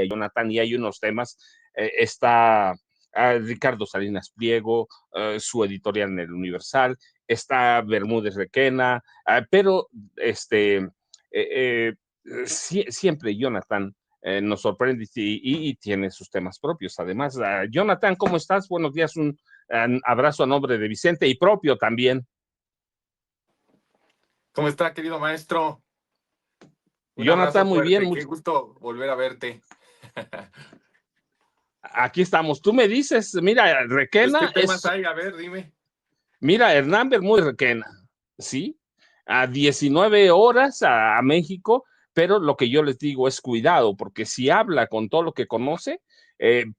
Jonathan, y hay unos temas, está Ricardo Salinas Pliego, su editorial en el Universal, está Bermúdez Requena, pero siempre Jonathan nos sorprende y tiene sus temas propios. Además, Jonathan, ¿cómo estás? Buenos días, un abrazo a nombre de Vicente y propio también. ¿Cómo está, querido maestro? Un Jonathan, abrazo muy bien. fuerte. Qué gusto volver a verte. Aquí estamos. Tú me dices, mira, Pues, ¿qué Requena temas es, hay? A ver, dime. mira, Hernán Bermúdez Requena, ¿sí? A 19 horas a México, pero lo que yo les digo es cuidado, porque si habla con todo lo que conoce,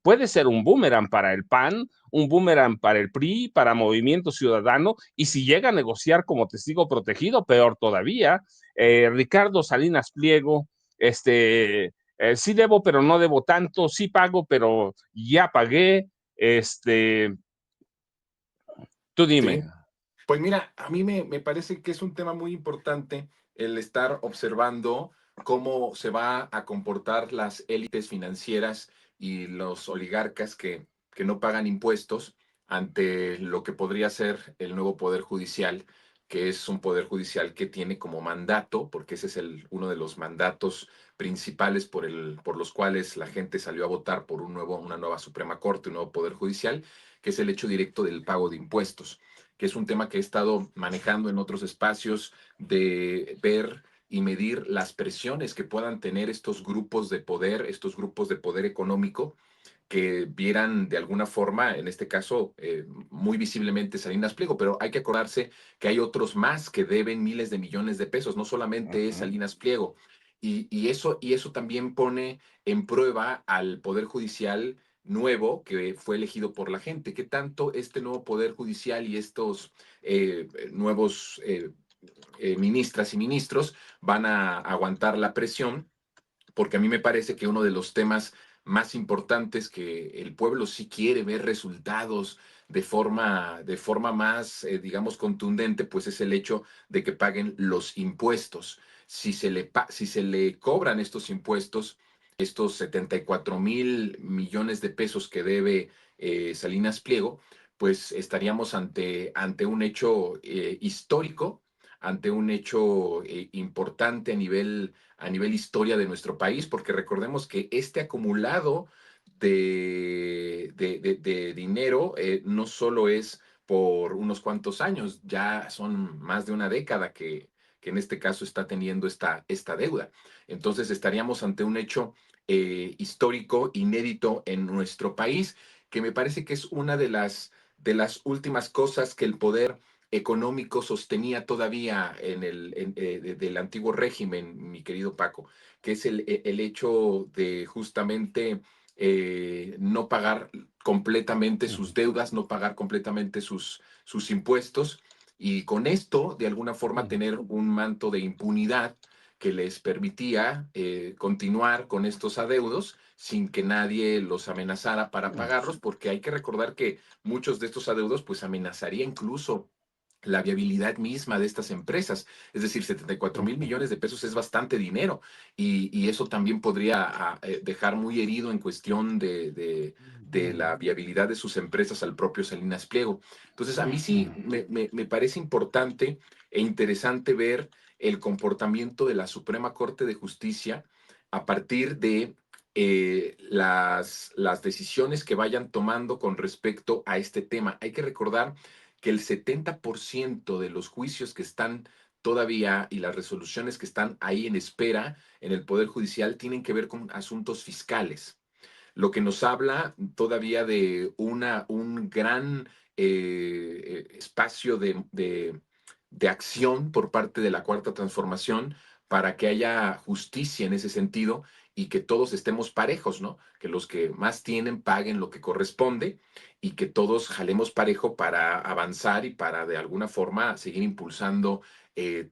puede ser un boomerang para el PAN, un boomerang para el PRI, para Movimiento Ciudadano, y si llega a negociar como testigo protegido, peor todavía. Ricardo Salinas Pliego, sí debo, pero no debo tanto, sí pago, pero ya pagué, tú dime. Sí. Pues mira, a mí me parece que es un tema muy importante el estar observando cómo se va a comportar las élites financieras y los oligarcas que no pagan impuestos ante lo que podría ser el nuevo Poder Judicial, que es un Poder Judicial que tiene como mandato, porque ese es uno de los mandatos principales por los cuales la gente salió a votar por una nueva Suprema Corte, un nuevo Poder Judicial, que es el hecho directo del pago de impuestos, que es un tema que he estado manejando en otros espacios, de ver y medir las presiones que puedan tener estos grupos de poder económico, que vieran de alguna forma, en este caso, muy visiblemente Salinas Pliego, pero hay que acordarse que hay otros más que deben miles de millones de pesos, no solamente es Salinas Pliego. Y eso también pone en prueba al Poder Judicial nuevo que fue elegido por la gente. ¿Qué tanto este nuevo Poder Judicial y estos nuevos ministras y ministros van a aguantar la presión? Porque a mí me parece que uno de los temas más importantes, que el pueblo sí quiere ver resultados de forma más, digamos, contundente, pues es el hecho de que paguen los impuestos. Si se le cobran estos impuestos, estos 74,000 millones de pesos que debe Salinas Pliego, pues estaríamos ante un hecho histórico, ante un hecho importante a nivel historia de nuestro país, porque recordemos que este acumulado de dinero no solo es por unos cuantos años, ya son más de una década que en este caso está teniendo esta deuda. Entonces estaríamos ante un hecho histórico, inédito en nuestro país, que me parece que es una de las últimas cosas que el poder económico sostenía todavía del antiguo régimen, mi querido Paco, que es el hecho de justamente no pagar completamente sus deudas, no pagar completamente sus impuestos, y con esto, de alguna forma, tener un manto de impunidad que les permitía continuar con estos adeudos sin que nadie los amenazara para pagarlos, porque hay que recordar que muchos de estos adeudos pues amenazaría incluso la viabilidad misma de estas empresas. Es decir, 74,000 millones de pesos es bastante dinero, y eso también podría dejar muy herido en cuestión de la viabilidad de sus empresas al propio Salinas Pliego. Entonces, a mí sí me parece importante e interesante ver el comportamiento de la Suprema Corte de Justicia a partir de las decisiones que vayan tomando con respecto a este tema. Hay que recordar que el 70% de los juicios que están todavía y las resoluciones que están ahí en espera en el Poder Judicial tienen que ver con asuntos fiscales, lo que nos habla todavía de un gran espacio de acción por parte de la Cuarta Transformación para que haya justicia en ese sentido y que todos estemos parejos, ¿no? Que los que más tienen paguen lo que corresponde y que todos jalemos parejo para avanzar y para de alguna forma seguir impulsando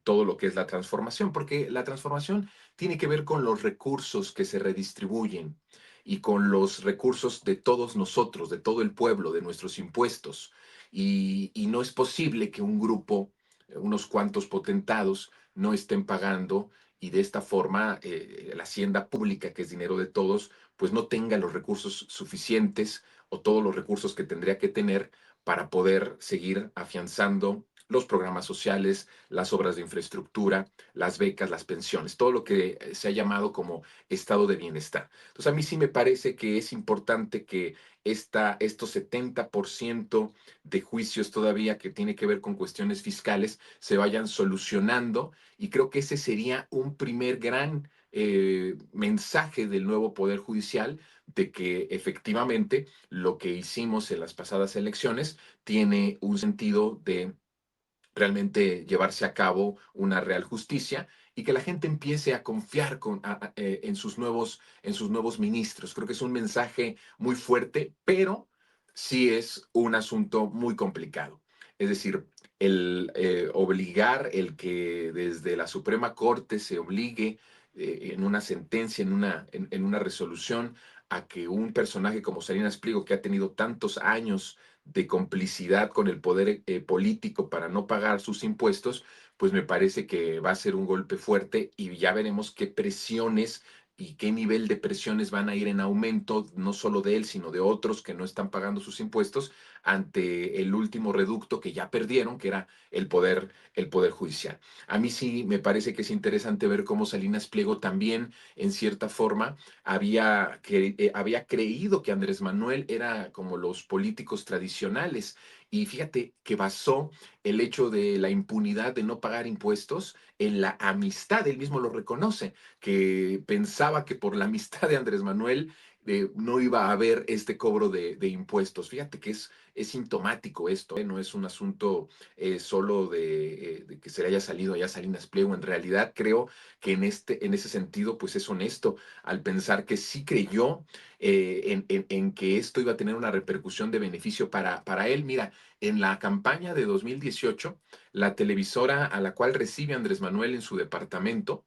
todo lo que es la transformación, porque la transformación tiene que ver con los recursos que se redistribuyen y con los recursos de todos nosotros, de todo el pueblo, de nuestros impuestos. Y no es posible que un grupo, unos cuantos potentados, no estén pagando, y de esta forma la hacienda pública, que es dinero de todos, pues no tenga los recursos suficientes o todos los recursos que tendría que tener para poder seguir afianzando los programas sociales, las obras de infraestructura, las becas, las pensiones, todo lo que se ha llamado como estado de bienestar. Entonces, a mí sí me parece que es importante que estos 70% de juicios todavía que tiene que ver con cuestiones fiscales se vayan solucionando y creo que ese sería un primer gran mensaje del nuevo Poder Judicial de que efectivamente lo que hicimos en las pasadas elecciones tiene un sentido de realmente llevarse a cabo una real justicia y que la gente empiece a confiar en sus nuevos ministros. Creo que es un mensaje muy fuerte, pero sí es un asunto muy complicado. Es decir, obligar, el que desde la Suprema Corte se obligue en una sentencia, en una resolución, a que un personaje como Salinas Pliego, que ha tenido tantos años de complicidad con el poder político para no pagar sus impuestos, pues me parece que va a ser un golpe fuerte y ya veremos qué presiones y qué nivel de presiones van a ir en aumento, no solo de él, sino de otros que no están pagando sus impuestos ante el último reducto que ya perdieron, que era el poder judicial. A mí sí me parece que es interesante ver cómo Salinas Pliego también, en cierta forma, había creído que Andrés Manuel era como los políticos tradicionales. Y fíjate que basó el hecho de la impunidad de no pagar impuestos en la amistad, él mismo lo reconoce, que pensaba que por la amistad de Andrés Manuel no iba a haber este cobro de impuestos. Fíjate que es sintomático esto, ¿eh? No es un asunto solo de que se le haya salido allá Salinas Pliego. En realidad creo que en ese sentido pues es honesto al pensar que sí creyó en que esto iba a tener una repercusión de beneficio para él. Mira, en la campaña de 2018, la televisora a la cual recibe Andrés Manuel en su departamento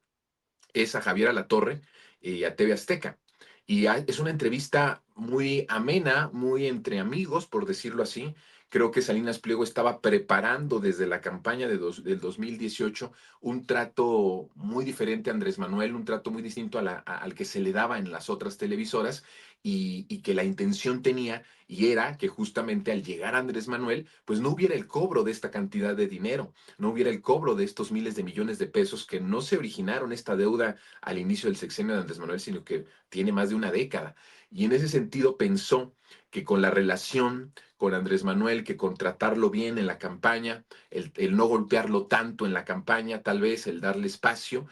es a Javier Alatorre y a TV Azteca. Y es una entrevista muy amena, muy entre amigos, por decirlo así. Creo que Salinas Pliego estaba preparando desde la campaña del 2018 un trato muy diferente a Andrés Manuel, un trato muy distinto al que se le daba en las otras televisoras y que la intención tenía y era que justamente al llegar a Andrés Manuel, pues no hubiera el cobro de esta cantidad de dinero, no hubiera el cobro de estos miles de millones de pesos que no se originaron esta deuda al inicio del sexenio de Andrés Manuel, sino que tiene más de una década. Y en ese sentido pensó que con la relación con Andrés Manuel, que contratarlo bien en la campaña, el no golpearlo tanto en la campaña, tal vez el darle espacio,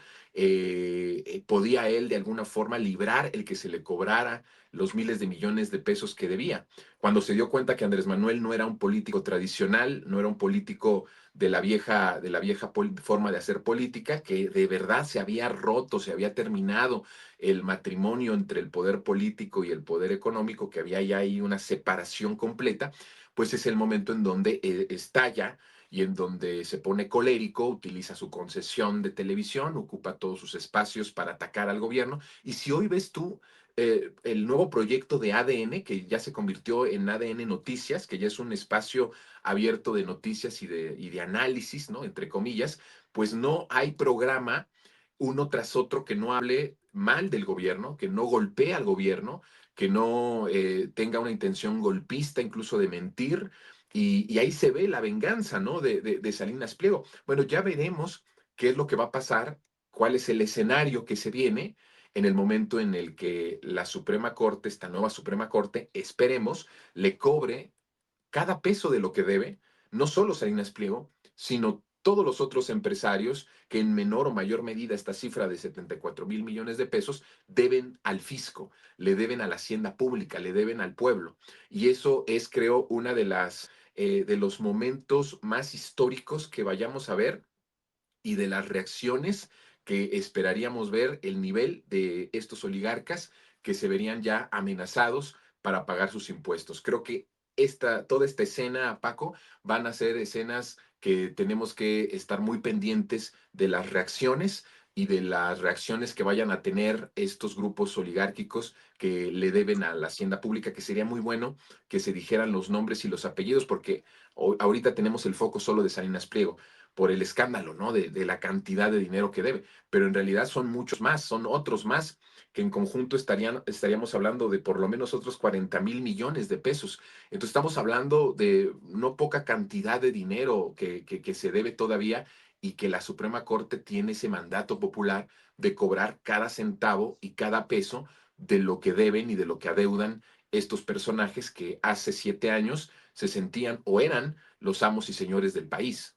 podía él de alguna forma librar el que se le cobrara los miles de millones de pesos que debía. Cuando se dio cuenta que Andrés Manuel no era un político tradicional, no era un político de la vieja forma de hacer política, que de verdad se había roto, se había terminado el matrimonio entre el poder político y el poder económico, que había ya ahí una separación completa, pues es el momento en donde estalla y en donde se pone colérico, utiliza su concesión de televisión, ocupa todos sus espacios para atacar al gobierno. Y si hoy ves tú el nuevo proyecto de ADN, que ya se convirtió en ADN Noticias, que ya es un espacio abierto de noticias y de análisis, ¿no? Entre comillas, pues no hay programa uno tras otro que no hable mal del gobierno, que no golpee al gobierno, que no tenga una intención golpista, incluso de mentir. Y ahí se ve la venganza, ¿no? De Salinas Pliego. Bueno, ya veremos qué es lo que va a pasar, cuál es el escenario que se viene en el momento en el que la Suprema Corte, esta nueva Suprema Corte, esperemos, le cobre cada peso de lo que debe, no solo Salinas Pliego, sino todos los otros empresarios que en menor o mayor medida esta cifra de 74,000 millones de pesos deben al fisco, le deben a la hacienda pública, le deben al pueblo. Y eso es, creo, una de los momentos más históricos que vayamos a ver y de las reacciones que esperaríamos ver, el nivel de estos oligarcas que se verían ya amenazados para pagar sus impuestos. Creo que toda esta escena, Paco, van a ser escenas que tenemos que estar muy pendientes de las reacciones y de las reacciones que vayan a tener estos grupos oligárquicos que le deben a la hacienda pública, que sería muy bueno que se dijeran los nombres y los apellidos, porque ahorita tenemos el foco solo de Salinas Pliego, por el escándalo, ¿no? De la cantidad de dinero que debe, pero en realidad son muchos más, son otros más que en conjunto estaríamos hablando de por lo menos otros 40,000 millones de pesos. Entonces estamos hablando de no poca cantidad de dinero que se debe todavía y que la Suprema Corte tiene ese mandato popular de cobrar cada centavo y cada peso de lo que deben y de lo que adeudan estos personajes que hace 7 años se sentían o eran los amos y señores del país.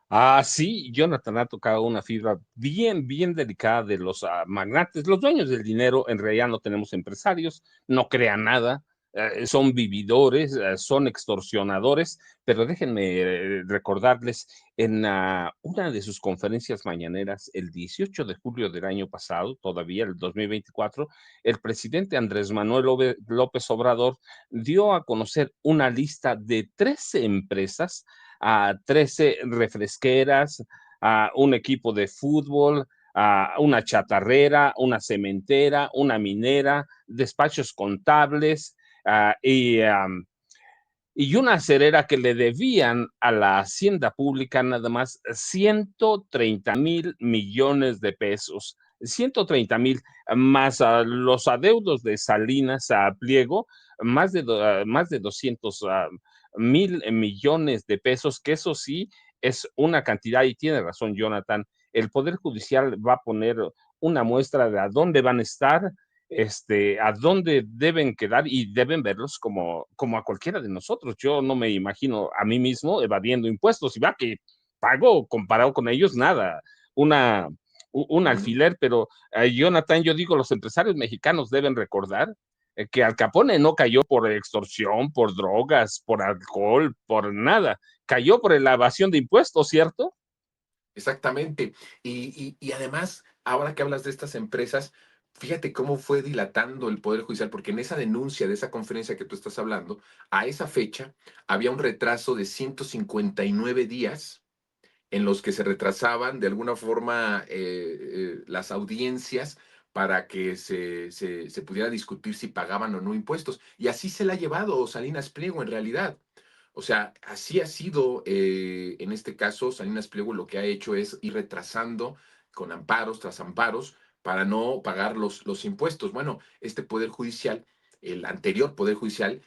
Ah, sí, Jonathan ha tocado una fibra bien, bien delicada de los magnates, los dueños del dinero. En realidad no tenemos empresarios, no crean nada, son vividores, son extorsionadores, pero déjenme recordarles en una de sus conferencias mañaneras, el 18 de julio del año pasado, todavía el 2024, el presidente Andrés Manuel López Obrador dio a conocer una lista de 13 empresas, a 13 refresqueras, a un equipo de fútbol, a una chatarrera, una cementera, una minera, despachos contables, y una acerera que le debían a la hacienda pública nada más 130,000 millones de pesos. 130,000 más los adeudos de Salinas a Pliego, más de 200,000 millones de pesos, que eso sí es una cantidad, y tiene razón Jonathan. El Poder Judicial va a poner una muestra de a dónde van a estar, a dónde deben quedar, y deben verlos como a cualquiera de nosotros. Yo no me imagino a mí mismo evadiendo impuestos, y va que pago comparado con ellos nada, una, un Mm. alfiler, pero Jonathan, yo digo, los empresarios mexicanos deben recordar que Al Capone no cayó por extorsión, por drogas, por alcohol, por nada, cayó por la evasión de impuestos, ¿cierto? Exactamente. Y además, ahora que hablas de estas empresas, fíjate cómo fue dilatando el Poder Judicial, porque en esa denuncia de esa conferencia que tú estás hablando, a esa fecha había un retraso de 159 días en los que se retrasaban de alguna forma las audiencias para que se pudiera discutir si pagaban o no impuestos. Y así se la ha llevado Salinas Pliego en realidad. O sea, así ha sido, en este caso, Salinas Pliego lo que ha hecho es ir retrasando con amparos tras amparos para no pagar los impuestos. Bueno, este Poder Judicial, el anterior Poder Judicial,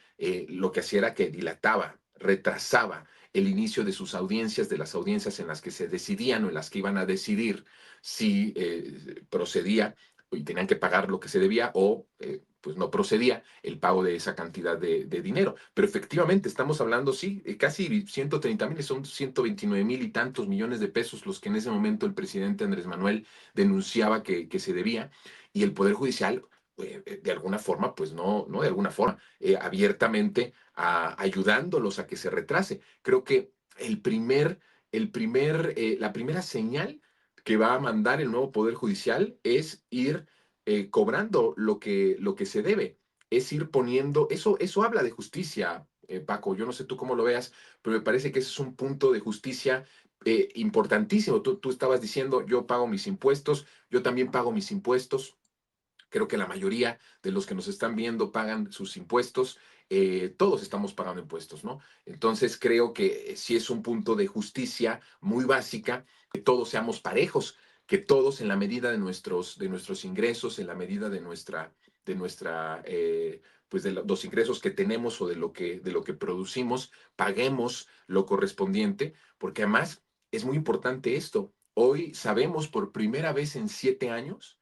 lo que hacía era que dilataba, retrasaba el inicio de sus audiencias, de las audiencias en las que se decidían o en las que iban a decidir si procedía y tenían que pagar lo que se debía o pues no procedía el pago de esa cantidad de dinero. Pero efectivamente estamos hablando, sí, casi 130,000, son 129,000 y tantos millones de pesos los que en ese momento el presidente Andrés Manuel denunciaba que se debía, y el Poder Judicial de alguna forma, pues no de alguna forma, abiertamente ayudándolos a que se retrase. Creo que la primera señal que va a mandar el nuevo Poder Judicial es ir cobrando lo que se debe, es ir poniendo, eso habla de justicia, Paco, yo no sé tú cómo lo veas, pero me parece que ese es un punto de justicia importantísimo. Tú estabas diciendo, yo pago mis impuestos, yo también pago mis impuestos. Creo que la mayoría de los que nos están viendo pagan sus impuestos. Todos estamos pagando impuestos, ¿no? Entonces creo que sí es un punto de justicia muy básica, que todos seamos parejos, que todos en la medida de nuestros ingresos, en la medida pues de los ingresos que tenemos o de lo que producimos, paguemos lo correspondiente, porque además es muy importante esto. Hoy sabemos por primera vez en 7 años,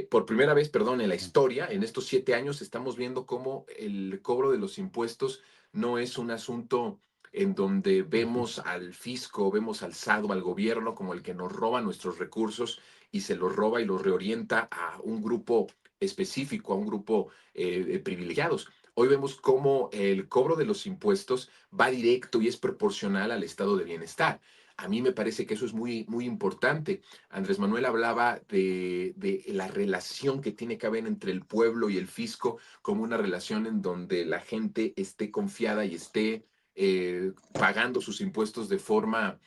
por primera vez, perdón, en la historia, en estos 7 años, estamos viendo cómo el cobro de los impuestos no es un asunto en donde vemos al fisco, vemos al SAT, al gobierno, como el que nos roba nuestros recursos y se los roba y los reorienta a un grupo específico, a un grupo de privilegiados. Hoy vemos cómo el cobro de los impuestos va directo y es proporcional al estado de bienestar. A mí me parece que eso es muy, muy importante. Andrés Manuel hablaba de la relación que tiene que haber entre el pueblo y el fisco como una relación en donde la gente esté confiada y esté pagando sus impuestos de forma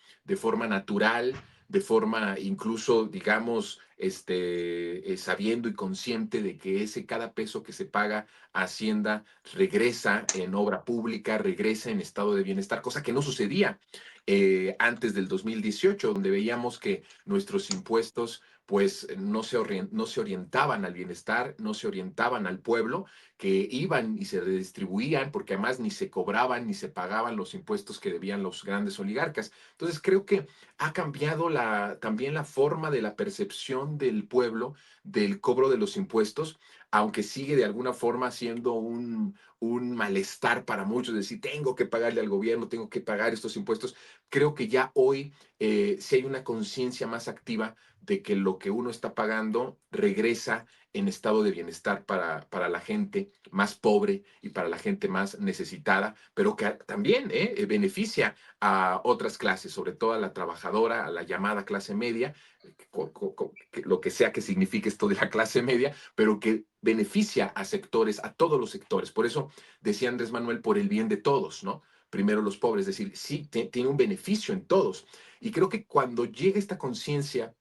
natural, de forma incluso, digamos, sabiendo y consciente de que cada peso que se paga a Hacienda regresa en obra pública, regresa en estado de bienestar, cosa que no sucedía antes del 2018, donde veíamos que nuestros impuestos pues no se orientaban al bienestar, no se orientaban al pueblo, que iban y se redistribuían, porque además ni se cobraban ni se pagaban los impuestos que debían los grandes oligarcas. Entonces creo que ha cambiado también la forma de la percepción del pueblo del cobro de los impuestos, aunque sigue de alguna forma siendo un malestar para muchos, decir, tengo que pagarle al gobierno, tengo que pagar estos impuestos. Creo que ya hoy sí hay una conciencia más activa de que lo que uno está pagando regresa en estado de bienestar para la gente más pobre y para la gente más necesitada, pero que también beneficia a otras clases, sobre todo a la trabajadora, a la llamada clase media, lo que sea que signifique esto de la clase media, pero que beneficia a sectores, a todos los sectores. Por eso decía Andrés Manuel, por el bien de todos, ¿no? Primero los pobres, es decir, sí, tiene un beneficio en todos. Y creo que cuando llega esta conciencia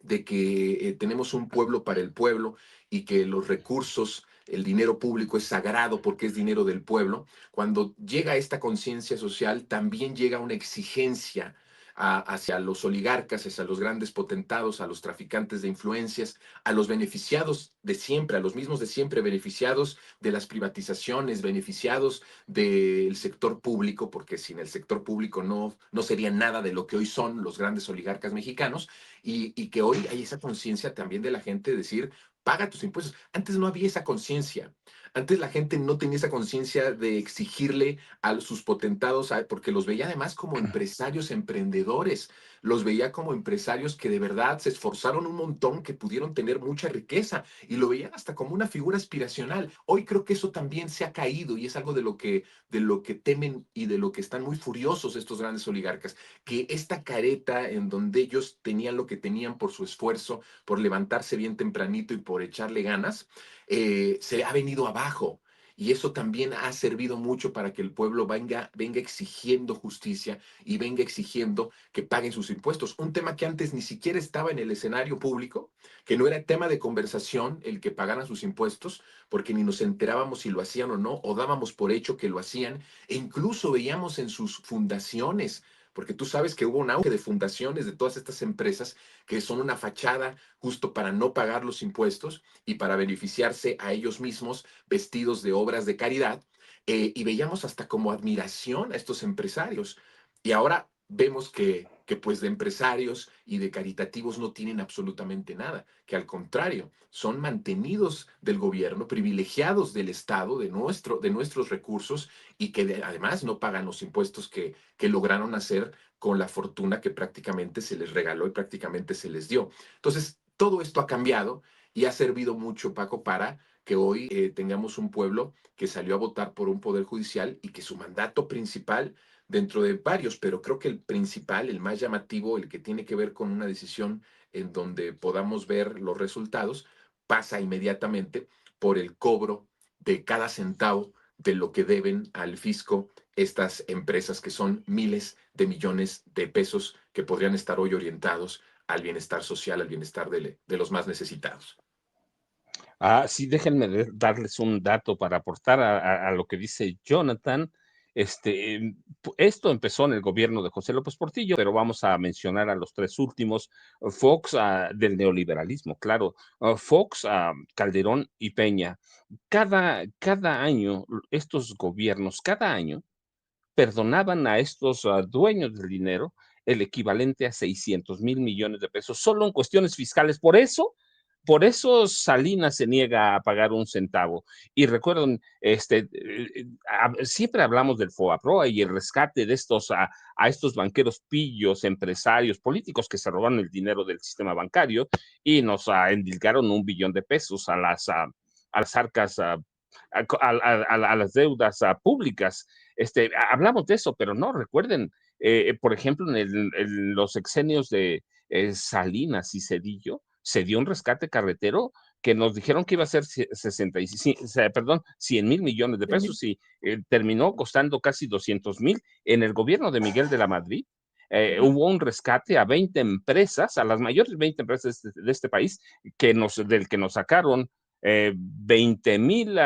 de que tenemos un pueblo para el pueblo y que los recursos, el dinero público es sagrado porque es dinero del pueblo, cuando llega esta conciencia social, también llega una exigencia hacia los oligarcas, hacia los grandes potentados, a los traficantes de influencias, a los beneficiados de siempre, a los mismos de siempre, beneficiados de las privatizaciones, beneficiados del sector público, porque sin el sector público no sería nada de lo que hoy son los grandes oligarcas mexicanos, y que hoy hay esa conciencia también de la gente de decir, paga tus impuestos. Antes no había esa conciencia. Antes la gente no tenía esa conciencia de exigirle a sus potentados, porque los veía además como empresarios emprendedores, los veía como empresarios que de verdad se esforzaron un montón, que pudieron tener mucha riqueza y lo veían hasta como una figura aspiracional. Hoy creo que eso también se ha caído y es algo de lo que temen y de lo que están muy furiosos estos grandes oligarcas, que esta careta en donde ellos tenían lo que tenían por su esfuerzo, por levantarse bien tempranito y por echarle ganas, se ha venido abajo. Y eso también ha servido mucho para que el pueblo venga exigiendo justicia y venga exigiendo que paguen sus impuestos. Un tema que antes ni siquiera estaba en el escenario público, que no era tema de conversación el que pagaran sus impuestos, porque ni nos enterábamos si lo hacían o no, o dábamos por hecho que lo hacían, e incluso veíamos en sus fundaciones, porque tú sabes que hubo un auge de fundaciones de todas estas empresas que son una fachada justo para no pagar los impuestos y para beneficiarse a ellos mismos vestidos de obras de caridad, y veíamos hasta como admiración a estos empresarios. Y ahora vemos que pues de empresarios y de caritativos no tienen absolutamente nada, que al contrario, son mantenidos del gobierno, privilegiados del Estado, de nuestros recursos, y que además no pagan los impuestos que lograron hacer con la fortuna que prácticamente se les regaló y prácticamente se les dio. Entonces, todo esto ha cambiado y ha servido mucho, Paco, para que hoy tengamos un pueblo que salió a votar por un poder judicial y que su mandato principal, dentro de varios, pero creo que el principal, el más llamativo, el que tiene que ver con una decisión en donde podamos ver los resultados, pasa inmediatamente por el cobro de cada centavo de lo que deben al fisco estas empresas, que son miles de millones de pesos que podrían estar hoy orientados al bienestar social, al bienestar de los más necesitados. Sí, déjenme darles un dato para aportar a lo que dice Jonathan. Esto empezó en el gobierno de José López Portillo, pero vamos a mencionar a los tres últimos: Fox, del neoliberalismo, claro, Fox, Calderón y Peña. Cada año, estos gobiernos, cada año, perdonaban a estos dueños del dinero el equivalente a 600,000 millones de pesos, solo en cuestiones fiscales. Por eso Salinas se niega a pagar un centavo. Y recuerden, siempre hablamos del FOAPROA y el rescate de a estos banqueros pillos, empresarios, políticos que se robaron el dinero del sistema bancario y nos endilgaron 1 billón de pesos a las arcas, a las deudas públicas. Hablamos de eso, pero no, recuerden, por ejemplo, en los sexenios de Salinas y Cedillo, se dio un rescate carretero que nos dijeron que iba a ser 100,000 millones de pesos y terminó costando casi 200,000 en el gobierno de Miguel de la Madrid. Ujú. hubo un rescate a 20 empresas, a las mayores 20 empresas de este país, del que nos sacaron 20,000,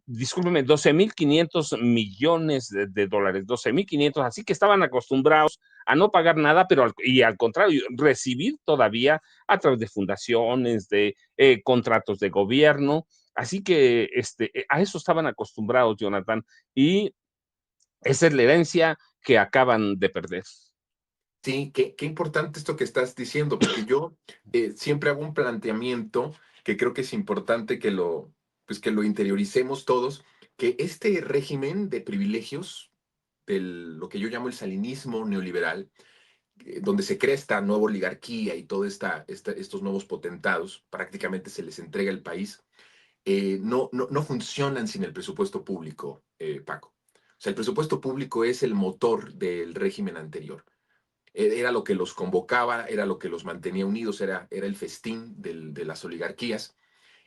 discúlpeme, 12,500 millones de dólares, 12,500, así que estaban acostumbrados a no pagar nada, pero al contrario, recibir todavía a través de fundaciones, de contratos de gobierno. Así que a eso estaban acostumbrados, Jonathan, y esa es la herencia que acaban de perder. Sí, qué importante esto que estás diciendo, porque yo siempre hago un planteamiento que creo que es importante pues que lo interioricemos todos, que este régimen de privilegios, lo que yo llamo el salinismo neoliberal, donde se crea esta nueva oligarquía y todos estos nuevos potentados, prácticamente se les entrega el país, no funcionan sin el presupuesto público, Paco. O sea, el presupuesto público es el motor del régimen anterior. Era lo que los convocaba, era lo que los mantenía unidos, era el festín de las oligarquías.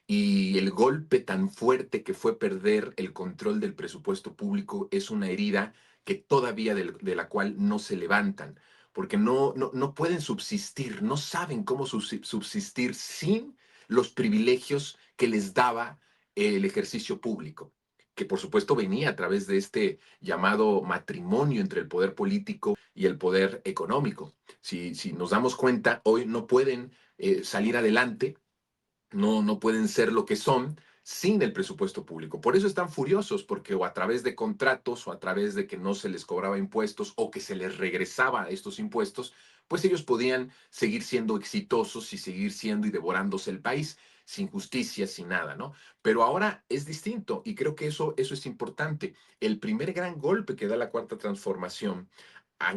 Y el golpe tan fuerte que fue perder el control del presupuesto público es una herida que todavía de la cual no se levantan, porque no pueden subsistir, no saben cómo subsistir sin los privilegios que les daba el ejercicio público, que por supuesto venía a través de este llamado matrimonio entre el poder político y el poder económico. Si nos damos cuenta, hoy no pueden salir adelante, no pueden ser lo que son sin el presupuesto público. Por eso están furiosos, porque o a través de contratos o a través de que no se les cobraba impuestos o que se les regresaba estos impuestos, pues ellos podían seguir siendo exitosos y seguir siendo y devorándose el país sin justicia, sin nada, ¿no? Pero ahora es distinto y creo que eso es importante. El primer gran golpe que da la Cuarta Transformación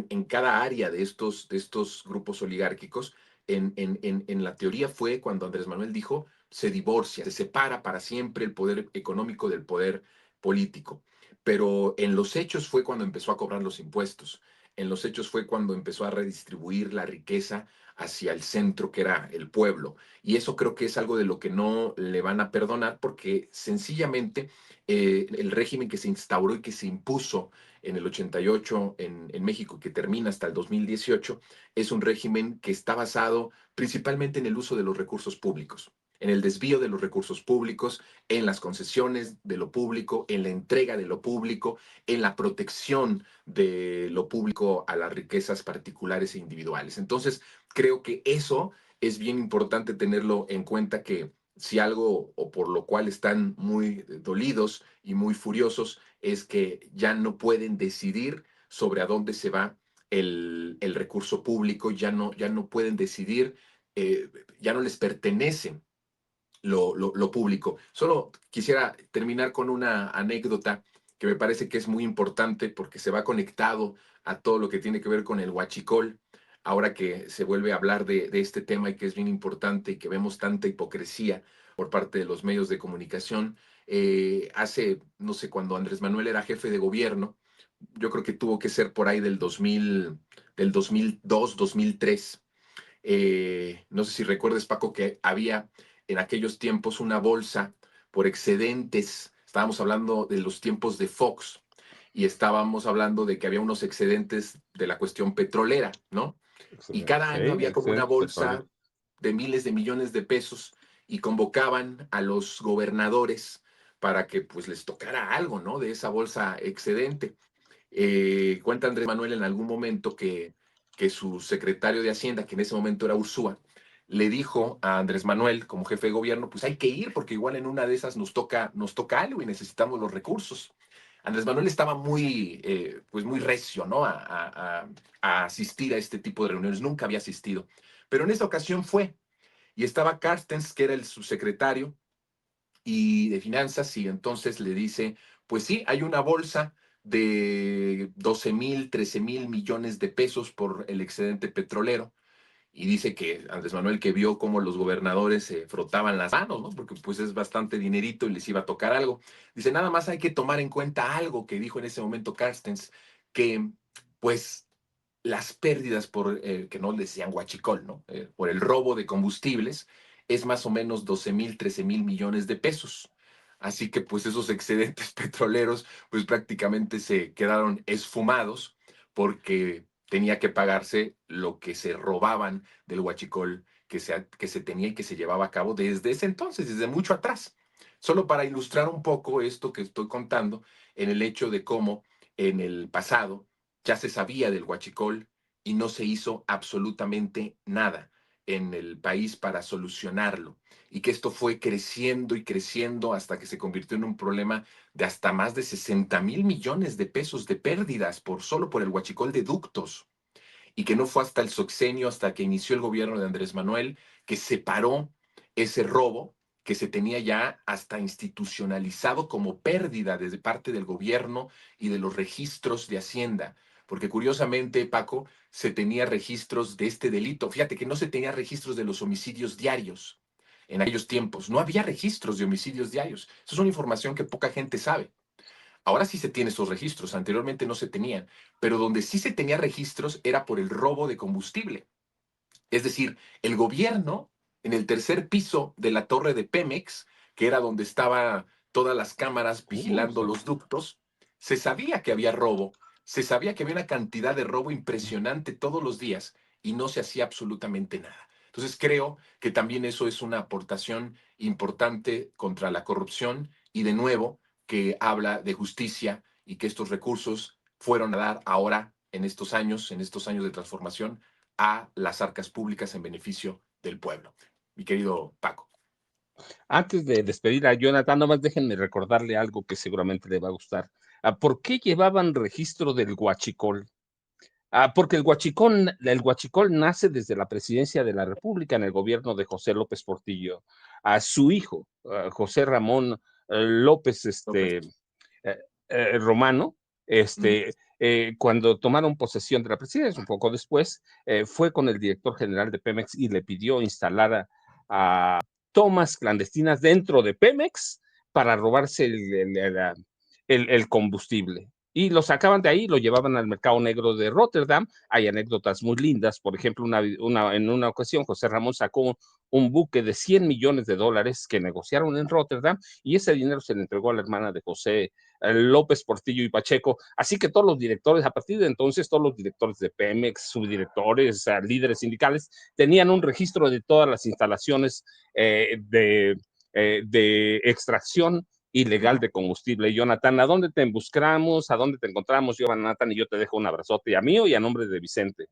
en cada área de estos grupos oligárquicos en la teoría fue cuando Andrés Manuel dijo, se divorcia, se separa para siempre el poder económico del poder político. Pero en los hechos fue cuando empezó a cobrar los impuestos. En los hechos fue cuando empezó a redistribuir la riqueza hacia el centro, que era el pueblo. Y eso creo que es algo de lo que no le van a perdonar, porque sencillamente el régimen que se instauró y que se impuso en el 88 en México, que termina hasta el 2018, es un régimen que está basado principalmente en el uso de los recursos públicos, en el desvío de los recursos públicos, en las concesiones de lo público, en la entrega de lo público, en la protección de lo público a las riquezas particulares e individuales. Entonces, creo que eso es bien importante tenerlo en cuenta, que si algo o por lo cual están muy dolidos y muy furiosos es que ya no pueden decidir sobre a dónde se va el recurso público, ya no pueden decidir, eh, ya no les pertenece lo público. Solo quisiera terminar con una anécdota que me parece que es muy importante porque se va conectado a todo lo que tiene que ver con el huachicol. Ahora que se vuelve a hablar de este tema y que es bien importante y que vemos tanta hipocresía por parte de los medios de comunicación, hace, no sé, cuando Andrés Manuel era jefe de gobierno, yo creo que tuvo que ser por ahí del 2002, 2003. No sé si recuerdes, Paco, que había en aquellos tiempos una bolsa por excedentes. Estábamos hablando de los tiempos de Fox y estábamos hablando de que había unos excedentes de la cuestión petrolera, ¿no? Y Excelente. cada Sí, año había como una excelente petróleo. bolsa de miles de millones de pesos y convocaban a los gobernadores para que pues les tocara algo, ¿no? De esa bolsa excedente. Cuenta Andrés Manuel en algún momento que su secretario de Hacienda, que en ese momento era Ursúa, le dijo a Andrés Manuel, como jefe de gobierno, pues hay que ir porque igual en una de esas nos toca algo y necesitamos los recursos. Andrés Manuel estaba pues muy recio, ¿no? A asistir a este tipo de reuniones, nunca había asistido. Pero en esta ocasión fue, y estaba Carstens, que era el subsecretario y de finanzas, y entonces le dice, pues sí, hay una bolsa de 12,000, 13,000 millones de pesos por el excedente petrolero. Y dice que Andrés Manuel, que vio cómo los gobernadores se frotaban las manos, ¿no? Porque pues es bastante dinerito y les iba a tocar algo. Dice, nada más hay que tomar en cuenta algo que dijo en ese momento Carstens, que pues las pérdidas que no le decían huachicol, ¿no? Por el robo de combustibles, es más o menos 12,000, 13,000 millones de pesos. Así que pues esos excedentes petroleros pues prácticamente se quedaron esfumados porque tenía que pagarse lo que se robaban del huachicol que se tenía y que se llevaba a cabo desde ese entonces, desde mucho atrás. Solo para ilustrar un poco esto que estoy contando, en el hecho de cómo en el pasado ya se sabía del huachicol y no se hizo absolutamente nada en el país para solucionarlo. Y que esto fue creciendo y creciendo hasta que se convirtió en un problema de hasta más de 60,000 millones de pesos de pérdidas solo por el huachicol de ductos. Y que no fue hasta el sexenio, hasta que inició el gobierno de Andrés Manuel, que separó ese robo que se tenía ya hasta institucionalizado como pérdida desde parte del gobierno y de los registros de Hacienda. Porque curiosamente, Paco, se tenía registros de este delito. Fíjate que no se tenía registros de los homicidios diarios en aquellos tiempos. No había registros de homicidios diarios. Eso es una información que poca gente sabe. Ahora sí se tiene esos registros, anteriormente no se tenían, pero donde sí se tenía registros era por el robo de combustible. Es decir, el gobierno en el tercer piso de la torre de Pemex, que era donde estaban todas las cámaras vigilando Sí. los ductos, se sabía que había robo, se sabía que había una cantidad de robo impresionante todos los días y no se hacía absolutamente nada. Entonces creo que también eso es una aportación importante contra la corrupción y de nuevo que habla de justicia y que estos recursos fueron a dar ahora en estos años de transformación, a las arcas públicas en beneficio del pueblo. Mi querido Paco. Antes de despedir a Jonathan, nomás déjenme recordarle algo que seguramente le va a gustar. ¿Por qué llevaban registro del huachicol? Porque el huachicol nace desde la presidencia de la República en el gobierno de José López Portillo. A su hijo, José Ramón López, López. Romano, Mm. cuando tomaron posesión de la presidencia, un poco después, fue con el director general de Pemex y le pidió instalar a tomas clandestinas dentro de Pemex para robarse el combustible. Y lo sacaban de ahí, lo llevaban al mercado negro de Rotterdam. Hay anécdotas muy lindas. Por ejemplo, en una ocasión, José Ramón sacó un buque de $100 millones que negociaron en Rotterdam y ese dinero se le entregó a la hermana de José López Portillo y Pacheco. Así que todos los directores, a partir de entonces, todos los directores de Pemex, subdirectores, líderes sindicales, tenían un registro de todas las instalaciones de extracción ilegal de combustible. Jonathan, ¿a dónde te buscamos? ¿A dónde te encontramos, Jonathan? Y yo te dejo un abrazote a mí y a nombre de Vicente.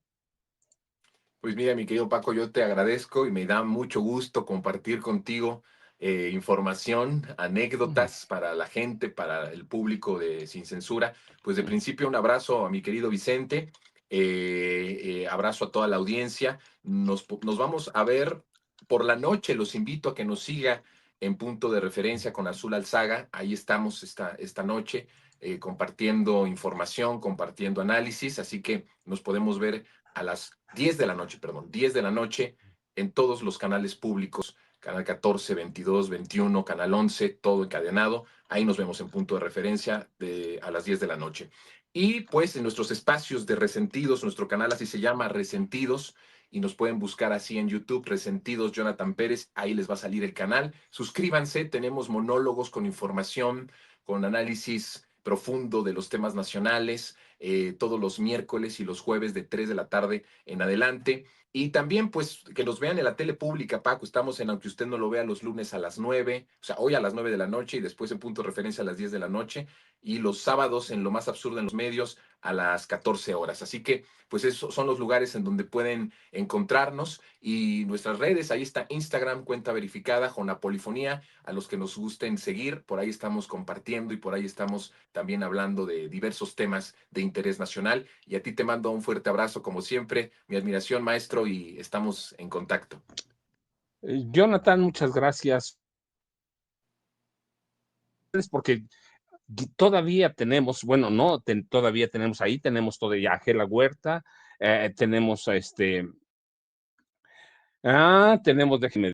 Pues mira, mi querido Paco, yo te agradezco y me da mucho gusto compartir contigo información, anécdotas para la gente, para el público de Sin Censura. Pues de principio un abrazo a mi querido Vicente, abrazo a toda la audiencia. Nos vamos a ver por la noche, los invito a que nos siga en Punto de Referencia con Azul Alzaga. Ahí estamos esta noche compartiendo información, compartiendo análisis, así que nos podemos ver a las 10 de la noche, perdón, 10 de la noche en todos los canales públicos, canal 14, 22, 21, canal 11, todo encadenado. Ahí nos vemos en Punto de Referencia a las 10 de la noche. Y pues en nuestros espacios de Resentidos, nuestro canal así se llama, Resentidos, y nos pueden buscar así en YouTube, Resentidos Jonathan Pérez, ahí les va a salir el canal. Suscríbanse, tenemos monólogos con información, con análisis profundo de los temas nacionales, todos los miércoles y los jueves de 3 de la tarde en adelante. Y también, pues, que nos vean en la tele pública, Paco. Estamos en, aunque usted no lo vea, los lunes a las 9, o sea, hoy a las 9 de la noche y después en Punto de Referencia a las 10 de la noche. Y los sábados en Lo Más Absurdo en los Medios a las 14 horas. Así que, pues, esos son los lugares en donde pueden encontrarnos. Y nuestras redes, ahí está Instagram, cuenta verificada, Jonapolifonía. A los que nos gusten seguir, por ahí estamos compartiendo y por ahí estamos también hablando de diversos temas de interés nacional. Y a ti te mando un fuerte abrazo, como siempre, mi admiración, maestro, y estamos en contacto. Jonathan, muchas gracias. Porque todavía tenemos, bueno, no, todavía tenemos ahí, tenemos todavía a Ángela Huerta, tenemos a tenemos, déjeme